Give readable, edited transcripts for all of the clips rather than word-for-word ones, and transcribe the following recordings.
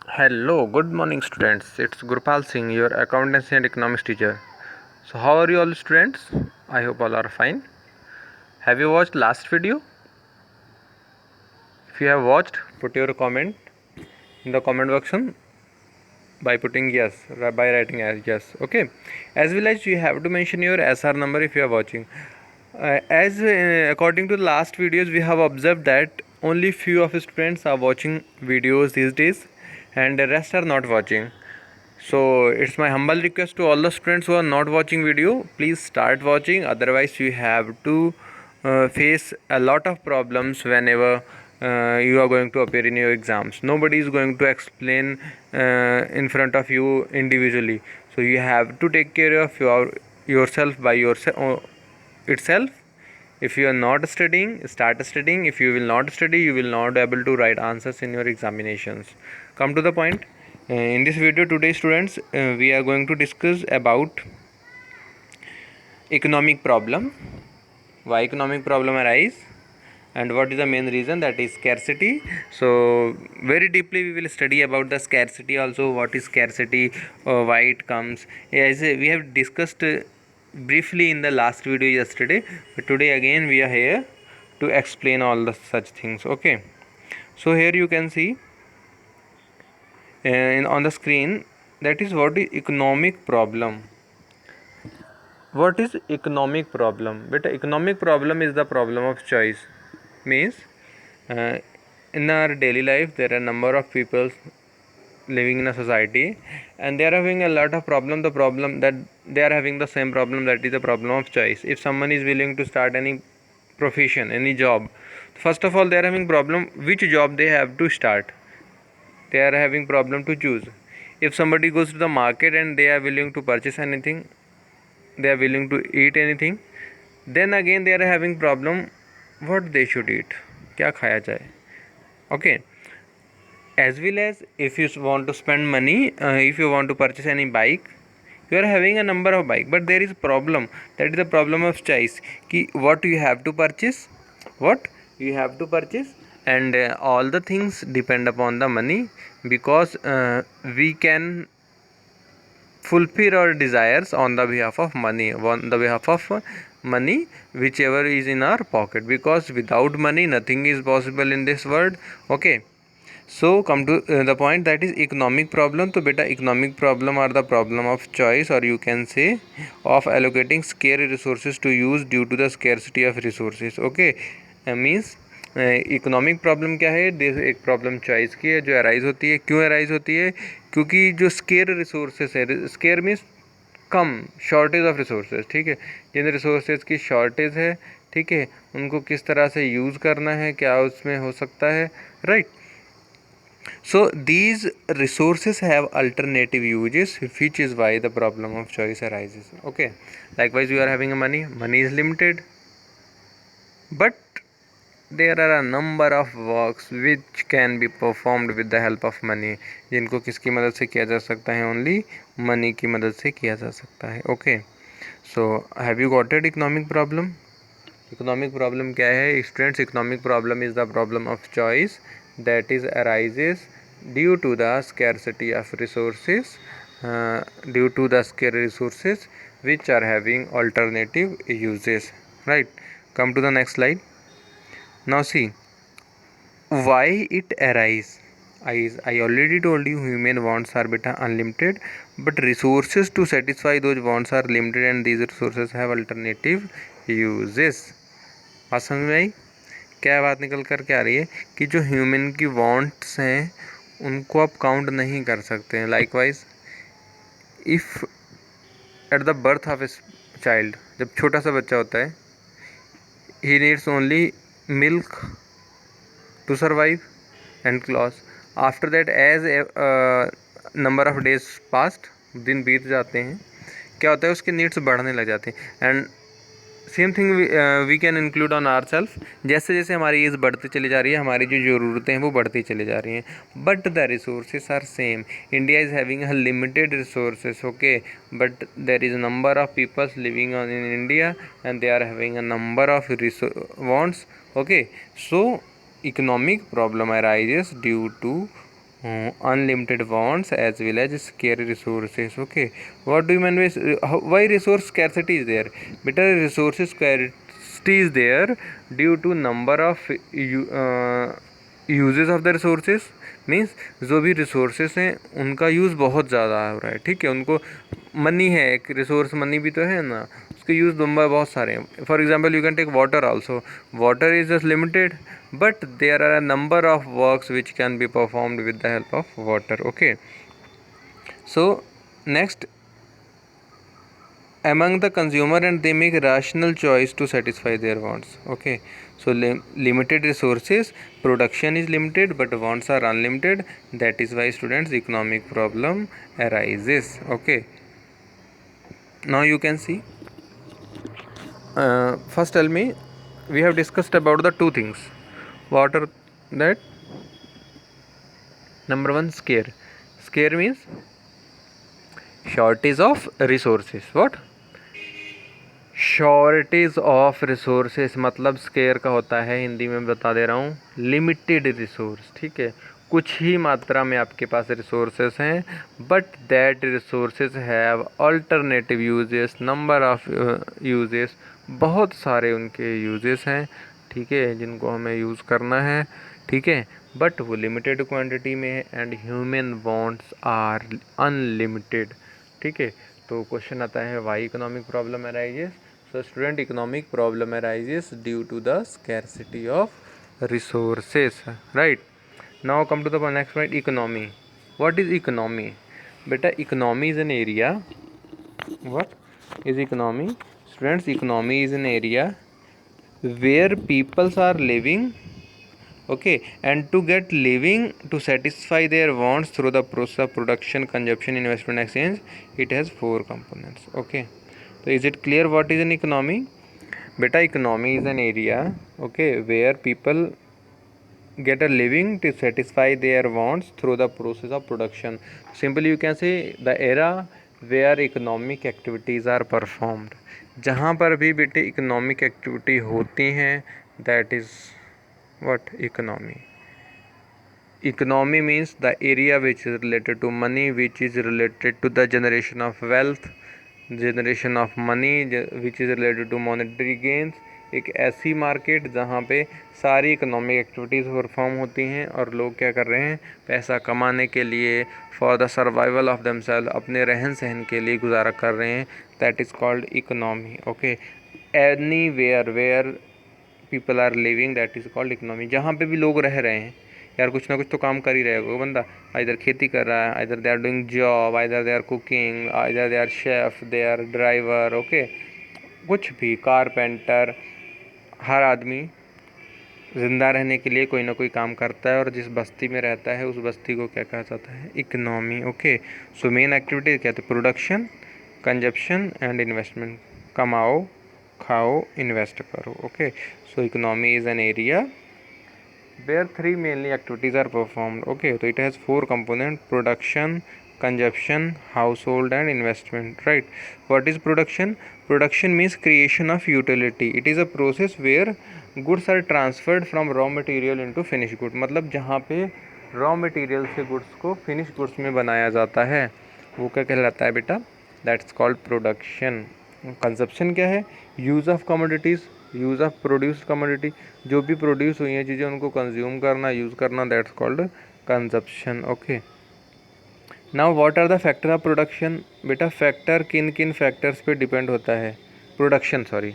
Hello, good morning, students. It's Gurpal Singh, your accountancy and economics teacher. So, how are you all, students? I hope all are fine. Have you watched last video? If you have watched, put your comment in the comment section by putting yes, by writing as yes. Okay. As well as you have to mention your SR number if you are watching. As according to the last videos, we have observed that only few of students are watching videos these days, and the rest are not watching. So it's my humble request to all the students who are not watching video, please start watching, otherwise you have to face a lot of problems whenever you are going to appear in your exams. Nobody is going to explain in front of you individually, so you have to take care of yourself by yourself itself. If you are not studying, start studying. If you will not study, you will not be able to write answers in your examinations. Come to the point. In this video today, students, we are going to discuss about economic problem, why economic problem arise, and what is the main reason, that is scarcity. So very deeply we will study about the scarcity also, what is scarcity, why it comes, as we have discussed briefly in the last video yesterday, but today again we are here to explain all the such things. Okay, so here you can see on the screen, that is what is economic problem. What is economic problem? But economic problem is the problem of choice. Means uh, in our daily life there are a number of people living in a society, and they are having a lot of problem. The problem that they are having the same problem, that is the problem of choice. If someone is willing to start any profession, any job, first of all they are having problem which job they have to start. They are having problem to choose. If somebody goes to the market and they are willing to purchase anything, they are willing to eat anything, then again they are having problem what they should eat, क्या खाया जाए. Okay, as well as if you want to spend money, if you want to purchase any bike, you are having a number of bike, but there is problem, that is the problem of choice, कि what you have to purchase, what you have to purchase, and all the things depend upon the money, because we can fulfill our desires on the behalf of money, on the behalf of money whichever is in our pocket, because without money nothing is possible in this world. Okay, so come to the point, that is economic problem. So beta, economic problem are the problem of choice, or you can say of allocating scarce resources to use due to the scarcity of resources. Okay, means economic problem क्या है, एक problem choice की है जो arise होती है. क्यों arise होती है? क्योंकि जो स्केयर रिसोर्सेस है, square means come, shortage of resources. ठीक है, जिन रिसोर्सेज की शॉर्टेज है, ठीक है, उनको किस तरह से यूज़ करना है, क्या उसमें हो सकता है, right. So these resources have alternative uses, which is why the problem of choice arises. Okay, likewise you are having a money is limited, but there are a number of works which can be performed with the help of money, जिनको किसकी मदद से किया जा सकता है, only money की मदद से किया जा सकता है. Okay, so have you got it economic problem. Economic problem क्या है students? Economic problem is the problem of choice that is arises due to the scarcity of resources, due to the scarce resources which are having alternative uses, right. Come to the next slide. Now see why it arise. I already told you human wants are beta unlimited, but resources to satisfy those wants are limited, and these resources have alternative uses. बात समझ में आई? क्या बात निकल कर के आ रही है कि जो ह्यूमन की वांट्स हैं उनको आप काउंट नहीं कर सकते हैं. Likewise if at the birth of a child, जब छोटा सा बच्चा होता है, he needs only milk to survive and cloth. After that as number of days passed, दिन बीत जाते हैं, क्या होता है, उसके नीड्स बढ़ने लग जाते हैं. And same thing we can include on our self. जैसे जैसे हमारी एज बढ़ती चली जा रही है, हमारी जो ज़रूरतें हैं वो बढ़ती चली जा रही हैं, but the resources are same. India is having a limited resources. Okay, but there is number of peoples living on in India and they are having a number of wants. Okay, so economic problem arises due to unlimited wants as well as scarce resources. Okay, what do you mean with why resource scarcity is there? Better resources scarcity is there due to number of uses of the resources. Means जो भी resources हैं उनका use बहुत ज़्यादा हो रहा है, ठीक है। उनको मनी है, एक रिसोर्स मनी भी तो है ना, उसके यूज़ नंबर बहुत सारे हैं। For example you can take water also, water is just limited but there are a number of works which can be performed with the help of water. Okay, so next, among the consumer and they make rational choice to satisfy their wants. Okay, so limited resources, production is limited but wants are unlimited. That is why students economic problem arises. Okay, now you can see, first tell me, we have discussed about the two things. What are that? Number one, scare means shortage of resources. What? Shortage of resources, मतलब square का होता है, हिंदी में बता दे रहा हूँ, limited resource. ठीक है, कुछ ही मात्रा में आपके पास रिसोर्सेस हैं, but that resources have alternative uses, number of uses, बहुत सारे उनके यूजेस हैं, ठीक है, जिनको हमें यूज़ करना है, ठीक है, बट वो लिमिटेड क्वांटिटी में है and human wants are unlimited. ठीक है, तो क्वेश्चन आता है why economic problem arises. So student, economic problem arises due to the scarcity of resources, right? Now come to the next point, economy. What is economy? Beta, economy is an area. What is economy? Students, economy is an area where peoples are living, okay, and to get living, to satisfy their wants through the process of production, consumption, investment, exchange, it has four components. Okay, so is it clear what is an economy? Beta, economy is an area, okay, where people get a living to satisfy their wants through the process of production. Simply you can say the era where economic activities are performed. जहाँ पर भी बेटे economic activity होती हैं, that is what economy. Economy means the area which is related to money, which is related to the generation of wealth, generation of money, which is related to monetary gains. एक ऐसी market जहाँ पे सारी economic activities perform होती हैं और लोग क्या कर रहे हैं, पैसा कमाने के लिए, for the survival of themself, अपने रहन सहन के लिए गुजारा कर रहे हैं, that is called economy. Okay, anywhere people are living, that is called economy. जहाँ पे भी लोग रह रहे हैं यार, कुछ ना कुछ तो काम कर ही रहेगा वो बंदा, इधर खेती कर रहा है, इधर दे आर डूइंग जॉब, इधर दे आर कुकिंग, इधर they are chef, they are driver, okay, कुछ भी, कारपेंटर, हर आदमी ज़िंदा रहने के लिए कोई ना कोई काम करता है और जिस बस्ती में रहता है उस बस्ती को क्या कहा जाता है, economy. Okay, so main activity क्या है, प्रोडक्शन, कंजप्शन एंड इन्वेस्टमेंट, कमाओ, खाओ, इन्वेस्ट करो। Okay, so economy is an area where three mainly activities are performed. Okay, so it has four components: production, consumption, household and investment, right? What is production? Production means creation of utility. It is a process where goods are transferred from raw material into finished good. मतलब जहाँ पे raw material से goods को finish goods में बनाया जाता है वो क्या कहलाता है बेटा, दैट्स कॉल्ड प्रोडक्शन। कंजप्शन क्या है, use of commodities, use of produce commodity, जो भी प्रोड्यूस हुई हैं चीज़ें उनको कंज्यूम करना, यूज़ करना, that's called consumption. Okay, now what are the factor of production? बेटा फैक्टर किन किन फैक्टर्स पे डिपेंड होता है, प्रोडक्शन सॉरी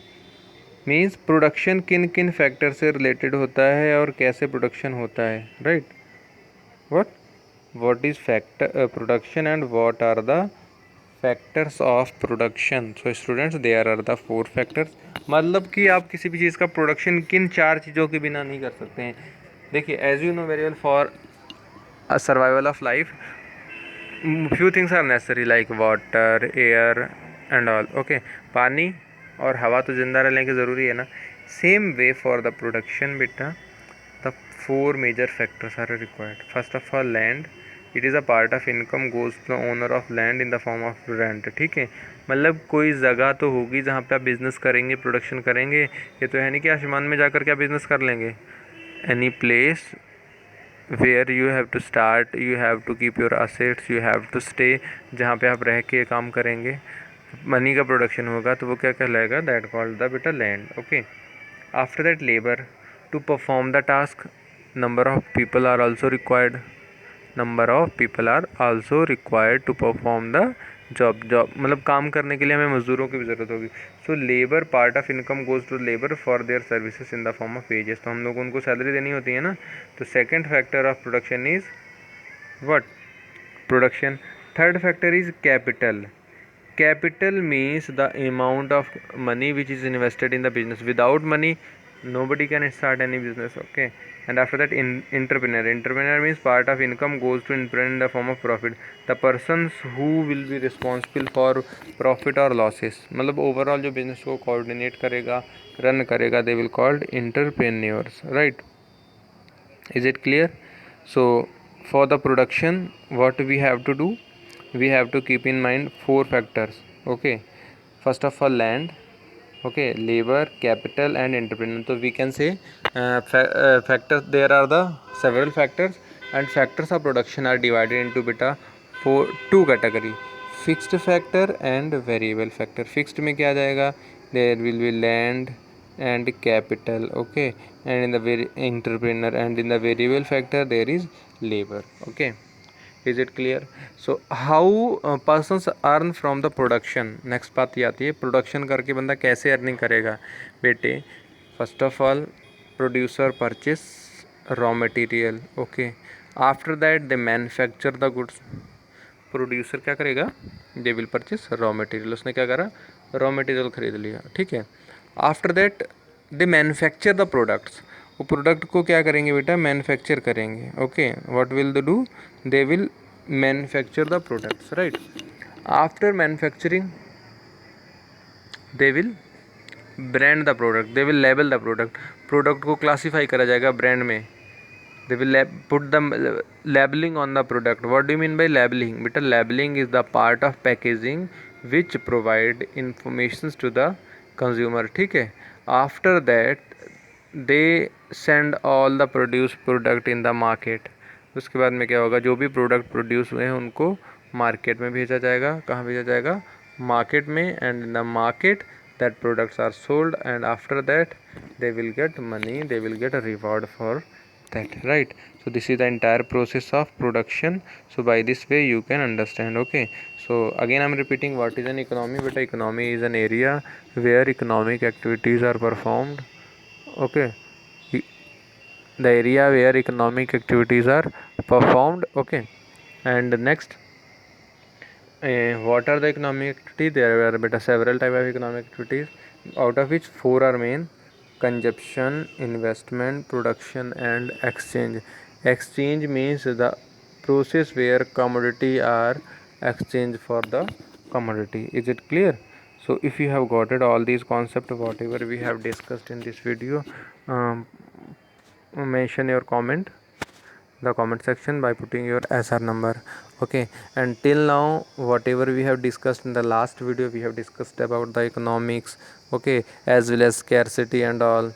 मीन्स प्रोडक्शन किन किन फैक्टर से रिलेटेड होता है और कैसे प्रोडक्शन होता है, right? What is factor production and what are the factors of production? So students, there are the four factors. मतलब कि आप किसी भी चीज़ का प्रोडक्शन किन चार चीज़ों के बिना नहीं कर सकते हैं। देखिए, as you know very well, for a survival of life few things are necessary like water, air and all. Okay, पानी और हवा तो ज़िंदा रहने की ज़रूरी है ना। Same way for the production बेटा the four major factors are required. First of all land, it is a part of income goes to the owner of land in the form of rent. ठीक है, मतलब कोई जगह तो होगी जहाँ पे आप बिज़नेस करेंगे, प्रोडक्शन करेंगे। ये तो है नहीं कि आसमान में जाकर के आप बिज़नेस कर लेंगे। Any place where you have to start, you have to keep your assets, you have to stay, जहाँ पे आप रह के काम करेंगे, मनी का प्रोडक्शन होगा, तो वो क्या कहलाएगा, दैट कॉल्ड द बेटा land. Okay. After that labour to perform the task, number of people are also required, number of people are also required to perform the job. मतलब काम करने के लिए हमें मजदूरों की भी ज़रूरत होगी. So labour part of income goes to labour for their services in the form of wages. तो हम लोग को उनको सैलरी देनी होती है ना. तो second factor of production is what, production. Third factor is capital. Capital means the amount of money which is invested in the business. Without money, nobody can start any business. Okay. And after that, entrepreneur. Entrepreneur means part of income goes to entrepreneur in the form of profit. The persons who will be responsible for profit or losses, मतलब overall जो business को coordinate करेगा, run करेगा, they will called entrepreneurs. Right? Is it clear? So for the production, what we have to do, we have to keep in mind 4 factors. Okay. First of all, land. Okay, labor, capital and entrepreneur. So we can say factors, there are the several factors, and factors of production are divided into beta 2 category, fixed factor and variable factor. Fixed में क्या आ जाएगा, there will be land and capital. Okay. And in the entrepreneur, and in the variable factor there is labor. Okay. Is it clear. So how persons earn from the production. Next बात ये आती है, production करके बंदा कैसे earning करेगा. बेटे, first of all producer purchase raw material. Okay. After that they manufacture the goods. Producer क्या करेगा, they will purchase raw material. उसने क्या करा, रॉ मटेरियल खरीद लिया. ठीक है. After that they manufacture the products. वो प्रोडक्ट को क्या करेंगे बेटा, मैन्युफैक्चर करेंगे. Okay. What will they do, they will manufacture the products. Right. After manufacturing they will brand the product, they will label the product. Product को classify करा जाएगा brand में. They will put the labeling on the product. What do you mean by labeling? Beta, labeling is the part of packaging which provide informations to the consumer. ठीक है. After that they send all the produced product in the market. उसके बाद में क्या होगा, जो भी product produce हुए हैं उनको मार्केट में भेजा जाएगा. कहाँ भेजा जाएगा, मार्केट में. And in the market that products are sold, and after that they will get money, they will get a reward for that. Right. So this is the entire process of production. So by this way you can understand. Okay. So again I'm repeating, what is an economy. But economy is an area where economic activities are performed. Okay. The area where economic activities are performed. Okay. And next, what are the economic activities? There are beta several type of economic activities, out of which 4 are main: consumption, investment, production and exchange. Exchange means the process where commodity are exchanged for the commodity. Is it clear? So if you have got it all these concepts whatever we have discussed in this video, mention your comment the comment section by putting your SR number. Okay. And till now whatever we have discussed in the last video, we have discussed about the economics. Okay. As well as scarcity and all.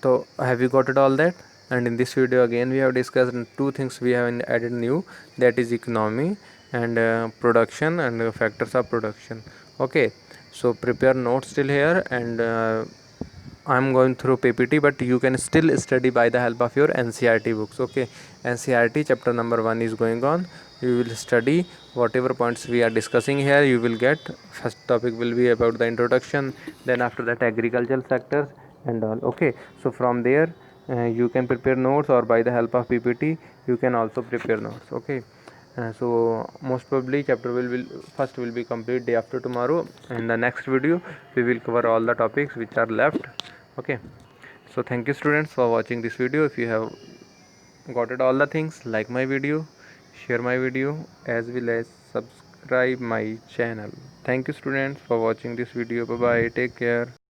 So have you got it all that? And in this video again we have discussed 2 things we have added new, that is economy and production and factors of production. Okay. So prepare notes till here, and I am going through PPT, but you can still study by the help of your NCERT books. Okay. NCERT chapter number 1 is going on. You will study whatever points we are discussing here. You will get, first topic will be about the introduction, then after that agricultural sectors and all. Okay. So from there you can prepare notes, or by the help of PPT you can also prepare notes. Okay. So most probably chapter first will be complete day after tomorrow. In the next video we will cover all the topics which are left. Okay. So thank you students for watching this video. If you have got it all the things, like my video, share my video, as well as subscribe my channel. Thank you students for watching this video. Bye bye, take care.